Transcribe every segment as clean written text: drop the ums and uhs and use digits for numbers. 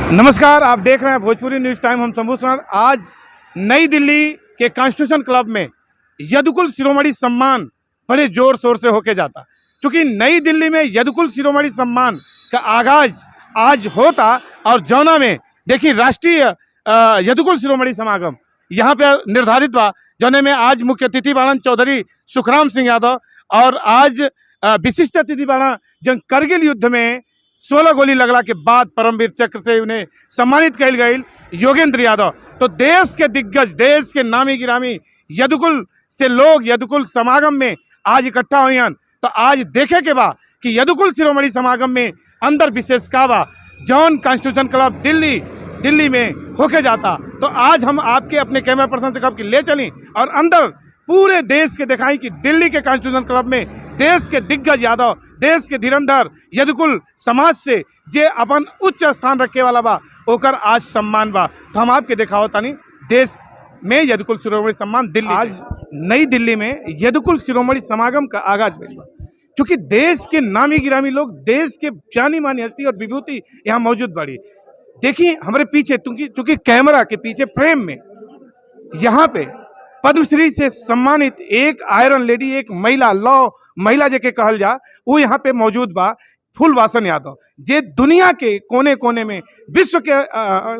नमस्कार, आप देख रहे हैं भोजपुरी न्यूज़ टाइम। हम शंभू सर। आज नई दिल्ली के कॉन्स्टिट्यूशन क्लब में यदुकुल शिरोमणि सम्मान बड़े जोर शोर से होके जाता, क्योंकि नई दिल्ली में यदुकुल शिरोमणि सम्मान का आगाज आज होता। और जौना में देखिए राष्ट्रीय यदुकुल शिरोमणि समागम यहाँ पे निर्धारित बा, जौने में आज मुख्य अतिथि बाणन चौधरी सुखराम सिंह यादव, और आज विशिष्ट अतिथि बाणा जन करगिल युद्ध में 16 गोली लगला के बाद परमवीर चक्र से उन्हें सम्मानित कल गई योगेंद्र यादव। तो देश के दिग्गज, देश के नामी गिरामी यदुकुल से लोग यदुकुल समागम में आज इकट्ठा हुई हैं। तो आज देखे के बा कि यदुकुल शिरोमणि समागम में अंदर विशेष का बा जौन कॉन्स्टिट्यूशन क्लब दिल्ली में होके जाता। तो आज हम आपके अपने कैमरा पर्सन से कब की ले चली और अंदर पूरे देश के दिखाई कि दिल्ली के कॉन्स्टिट्यूशन क्लब में देश के दिग्गज यादव, देश के धीरंधर यदुकुल समाज से जे अपन उच्च स्थान रखे वाला बा ओकर आज सम्मान बा। तो हम आपके दिखाओ तानी देश में यदुकुल शिरोमणि सम्मान दिल्ली। आज नई दिल्ली में यदुकुल शिरोमणि समागम का आगाज भइल बा, क्योंकि देश के नामी गिरामी लोग, देश के जानी मानी हस्ती और विभूति यहाँ मौजूद बड़ी। देखिए हमारे पीछे, क्योंकि कैमरा के पीछे फ्रेम में यहाँ पे पद्मश्री से सम्मानित एक आयरन लेडी, एक महिला, लौ महिला जेके कहल जा, वो यहाँ पे मौजूद बा, फूलवासन यादव, जे दुनिया के कोने कोने में विश्व के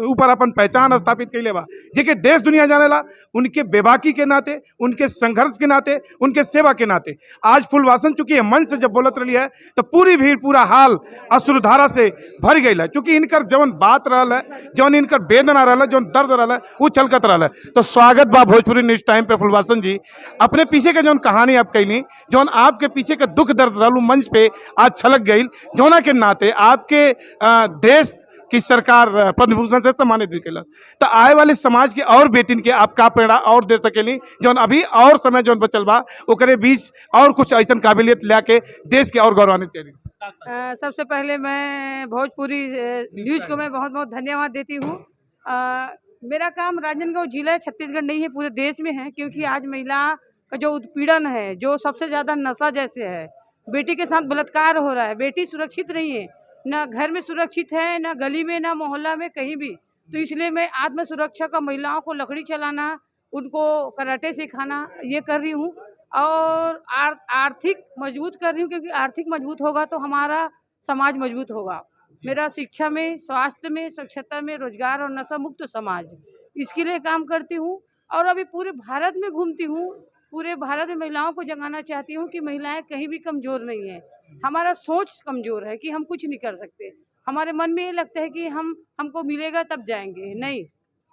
ऊपर अपन पहचान स्थापित कैले बा, जेके देश दुनिया जानेला उनके बेबाकी के नाते, उनके संघर्ष के नाते, उनके सेवा के नाते। आज फूलवासन चूंकि मंच से जब बोलत रही है तो पूरी भीड़, पूरा हाल अश्रुधारा से भर गई है, क्योंकि इनकर जौन बात रहा है, जौन इनकर वेदना रहा है, जौन दर्द रहा है, वो चलकत रहा है। तो स्वागत बा भोजपुरी न्यूज टाइम पे फूलवासन जी। अपने पीछे के जौन कहानी आप कैली, जौन आपके पीछे के दुख दर्द रहलू मंच पे आज छलक गई, जौना के नाते आपके देश की सरकार पद्म भूषण से सम्मानित भी कैलक। तो आए वाले समाज के और बेटिन के आप का प्रेरणा और दे सकेली, जौन अभी और समय जौन बचल बा ओकरे बीच और कुछ ऐसा काबिलियत लाके देश के और गौरवान्वित करी। सबसे पहले मैं भोजपुरी न्यूज को मैं बहुत बहुत धन्यवाद देती हूँ। मेरा काम राजनांदगांव जिला छत्तीसगढ़ नहीं है, पूरे देश में है, क्योंकि आज महिला का जो उत्पीड़न है, जो सबसे ज़्यादा नशा जैसे है, बेटी के साथ बलात्कार हो रहा है, बेटी सुरक्षित नहीं है, ना घर में सुरक्षित है, ना गली में, ना मोहल्ला में, कहीं भी। तो इसलिए मैं आत्म सुरक्षा का, महिलाओं को लकड़ी चलाना, उनको कराटे सिखाना, ये कर रही हूँ। और आर्थिक मजबूत कर रही हूँ, क्योंकि आर्थिक मजबूत होगा तो हमारा समाज मजबूत होगा। मेरा शिक्षा में, स्वास्थ्य में, स्वच्छता में, रोजगार और नशा मुक्त समाज, इसके लिए काम करती हूँ। और अभी पूरे भारत में घूमती हूँ, पूरे भारत में महिलाओं को जगाना चाहती हूँ कि महिलाएं कहीं भी कमज़ोर नहीं है। हमारा सोच कमज़ोर है कि हम कुछ नहीं कर सकते। हमारे मन में ये लगता है कि हमको मिलेगा तब जाएंगे। नहीं,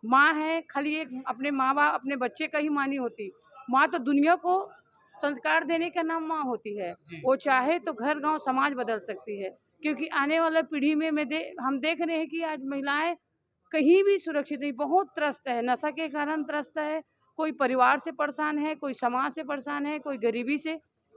माँ है, खाली एक अपने माँ बाप, अपने बच्चे का ही माँ नहीं होती। माँ तो दुनिया को संस्कार देने का नाम माँ होती है। वो चाहे तो घर गांव समाज बदल सकती है, क्योंकि आने वाला पीढ़ी में हम देख रहे हैं कि आज महिलाएं कहीं भी सुरक्षित नहीं, बहुत त्रस्त है, नशा के कारण त्रस्त है। कोई परिवार से परेशान है, कोई समाज से परेशान है, कोई गरीबी से,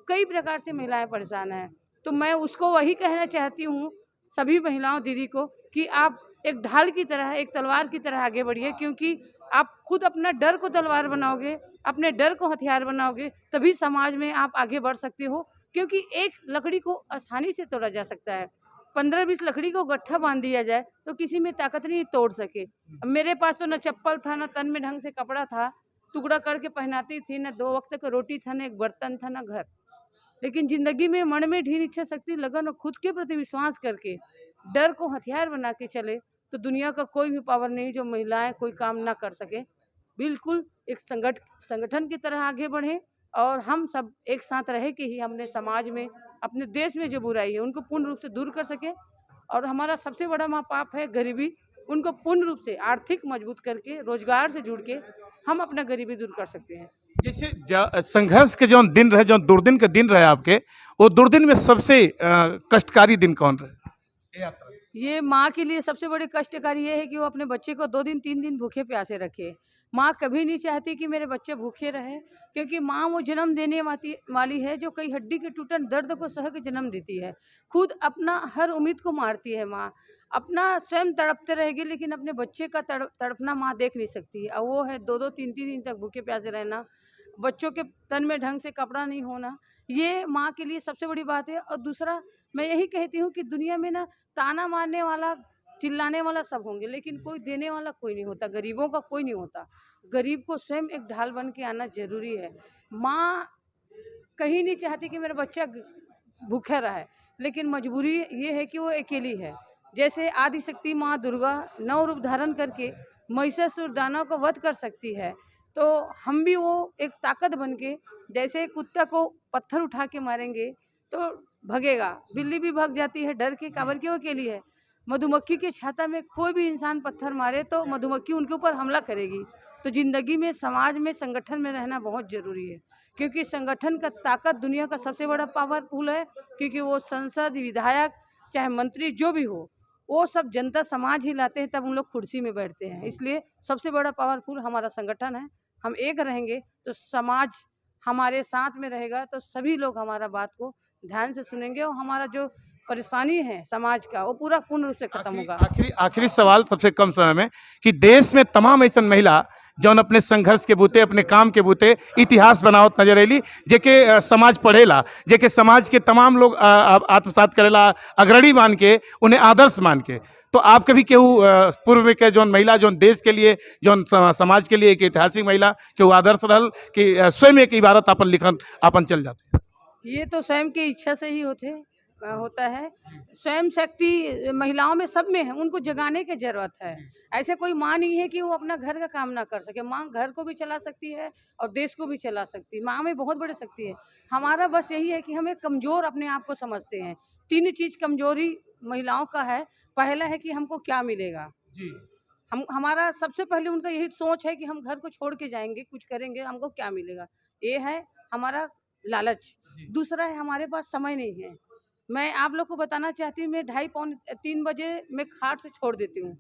कई प्रकार से महिलाएं परेशान हैं। तो मैं उसको वही कहना चाहती हूँ सभी महिलाओं दीदी को कि आप एक ढाल की तरह, एक तलवार की तरह आगे बढ़िए, क्योंकि आप खुद अपना डर को तलवार बनाओगे, अपने डर को हथियार बनाओगे, तभी समाज में आप आगे बढ़ सकते हो। क्योंकि एक लकड़ी को आसानी से तोड़ा जा सकता है, 15-20 लकड़ी को गट्ठा बांध दिया जाए तो किसी में ताकत नहीं तोड़ सके। अब मेरे पास तो न चप्पल था, न तन में ढंग से कपड़ा था, टुकड़ा करके पहनाती थी, न 2 वक्त का रोटी था, न एक बर्तन था, न घर। लेकिन जिंदगी में मन में ढील, इच्छा शक्ति, लगन और खुद के प्रति विश्वास करके डर को हथियार बना के चले तो दुनिया का कोई भी पावर नहीं जो महिलाएं कोई काम ना कर सके। बिल्कुल एक संगठन की तरह आगे बढ़े और हम सब एक साथ रहे कि ही हमने समाज में, अपने देश में जो बुराई है उनको पूर्ण रूप से दूर कर सके। और हमारा सबसे बड़ा महापाप है गरीबी, उनको पूर्ण रूप से आर्थिक मजबूत करके, रोजगार से जुड़ के हम अपना गरीबी दूर कर सकते हैं। जैसे संघर्ष के जो दिन रहे, जो दुर्दिन के दिन रहे आपके, वो दुर्दिन में सबसे कष्टकारी दिन कौन रहे? ये माँ के लिए सबसे बड़ी कष्टकारी ये है कि वो अपने बच्चे को 2 दिन 3 दिन भूखे प्यासे रखे। माँ कभी नहीं चाहती कि मेरे बच्चे भूखे रहे, क्योंकि माँ वो जन्म देने वाली है जो कई हड्डी के टूटन दर्द को सह के जन्म देती है। खुद अपना हर उम्मीद को मारती है माँ, अपना स्वयं तड़पते रहेगी, लेकिन अपने बच्चे का तड़पना माँ देख नहीं सकती है। और वो है 2-2 3-3 दिन तक भूखे प्यासे रहना, बच्चों के तन में ढंग से कपड़ा नहीं होना, ये माँ के लिए सबसे बड़ी बात है। और दूसरा मैं यही कहती हूँ कि दुनिया में ना ताना मारने वाला चिल्लाने वाला सब होंगे, लेकिन कोई देने वाला कोई नहीं होता, गरीबों का कोई नहीं होता। गरीब को स्वयं एक ढाल बन के आना जरूरी है। माँ कहीं नहीं चाहती कि मेरा बच्चा भूखा रहे, लेकिन मजबूरी ये है कि वो अकेली है। जैसे आदिशक्ति माँ दुर्गा 9 रूप धारण करके महिषासुर दानव को वध कर सकती है, तो हम भी वो एक ताकत बन के, जैसे कुत्ता को पत्थर उठा के मारेंगे तो भगेगा, बिल्ली भी भाग जाती है डर के, काबर के वो अकेली है। मधुमक्खी के छाता में कोई भी इंसान पत्थर मारे तो मधुमक्खी उनके ऊपर हमला करेगी। तो जिंदगी में, समाज में, संगठन में रहना बहुत जरूरी है, क्योंकि संगठन का ताकत दुनिया का सबसे बड़ा पावरफुल है। क्योंकि वो संसद, विधायक, चाहे मंत्री जो भी हो, वो सब जनता समाज ही लाते हैं, तब उन लोग कुर्सी में बैठते हैं। इसलिए सबसे बड़ा पावरफुल हमारा संगठन है। हम एक रहेंगे तो समाज हमारे साथ में रहेगा, तो सभी लोग हमारा बात को ध्यान से सुनेंगे और हमारा जो परेशानी है समाज का, वो पूरा पूर्ण रूप से खत्म होगा। आखिरी आखिरी सवाल सबसे कम समय में, कि देश में तमाम ऐसा महिला जौन अपने संघर्ष के बूते, अपने काम के बूते इतिहास बनावत नजर अली, जेके समाज पढ़ेला, जेके समाज के तमाम लोग आत्मसात करेला, अग्रणी मान के, उन्हें आदर्श मान के। तो आप कभी केहू पूर्व में के जौन महिला जौन देश के लिए, जौन समाज के लिए एक ऐतिहासिक महिला केहू आदर्श रहल कि स्वयं एक इबारत अपन लिखन अपन चल जाते? ये तो स्वयं की इच्छा से ही होता है। स्वयं शक्ति महिलाओं में, सब में है, उनको जगाने की जरूरत है। ऐसे कोई माँ नहीं है कि वो अपना घर का काम ना कर सके। माँ घर को भी चला सकती है और देश को भी चला सकती है। माँ में बहुत बड़ी शक्ति है। हमारा बस यही है कि हमें कमजोर अपने आप को समझते हैं। 3 चीज कमजोरी महिलाओं का है। पहला है कि हमको क्या मिलेगा। जी। हमारा सबसे पहले उनका यही सोच है कि हम घर को छोड़ के जाएंगे, कुछ करेंगे, हमको क्या मिलेगा। ये है हमारा लालच। दूसरा है हमारे पास समय नहीं है। मैं आप लोग को बताना चाहती हूँ, मैं 2:30-3 बजे मैं खाट से छोड़ देती हूँ।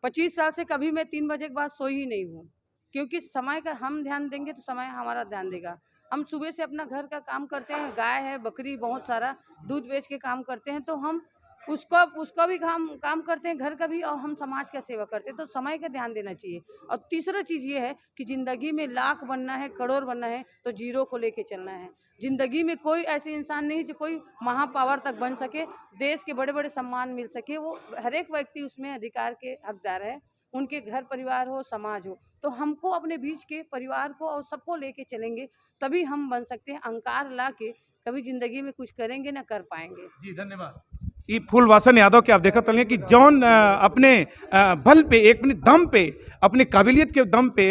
25 साल से कभी मैं 3 बजे के बाद सोई ही नहीं हूँ, क्योंकि समय का हम ध्यान देंगे तो समय हमारा ध्यान देगा। हम सुबह से अपना घर का काम करते हैं, गाय है, बकरी, बहुत सारा दूध बेच के काम करते हैं, तो हम उसका भी काम करते हैं, घर का भी, और हम समाज का सेवा करते हैं। तो समय का ध्यान देना चाहिए। और तीसरा चीज़ ये है कि ज़िंदगी में लाख बनना है, करोड़ बनना है, तो जीरो को लेके चलना है। ज़िंदगी में कोई ऐसे इंसान नहीं जो कोई महापावर तक बन सके, देश के बड़े बड़े सम्मान मिल सके। वो हर एक व्यक्ति उसमें अधिकार के हकदार है, उनके घर परिवार हो, समाज हो। तो हमको अपने बीच के परिवार को और सबको लेके चलेंगे, तभी हम बन सकते हैं। अहंकार ला के कभी ज़िंदगी में कुछ करेंगे ना कर पाएंगे। जी, धन्यवाद। ई फूलवासन यादव के आप देखत रहिए कि जौन अपने बल पे, एक अपने दम पे, अपने काबिलियत के दम पे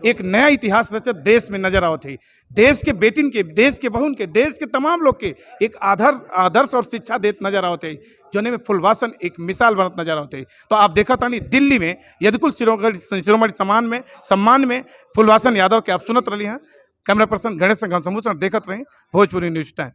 एक नया इतिहास रचत देश में नजर आवत है। देश के बेटिन के, देश के बहन के, देश के तमाम लोग के एक आदर्श और शिक्षा देत नजर आवत है, जोने में फूलवासन एक मिसाल बनत नजर आवत है। तो आप देखा तानी दिल्ली में यदुकुल शिरोमणि सम्मान में फूलवासन यादव के आप सुनत रही हैं। कैमरा पर्सन गणेश संघ समुद्र देखत रहे भोजपुरी न्यूज़ टाइम।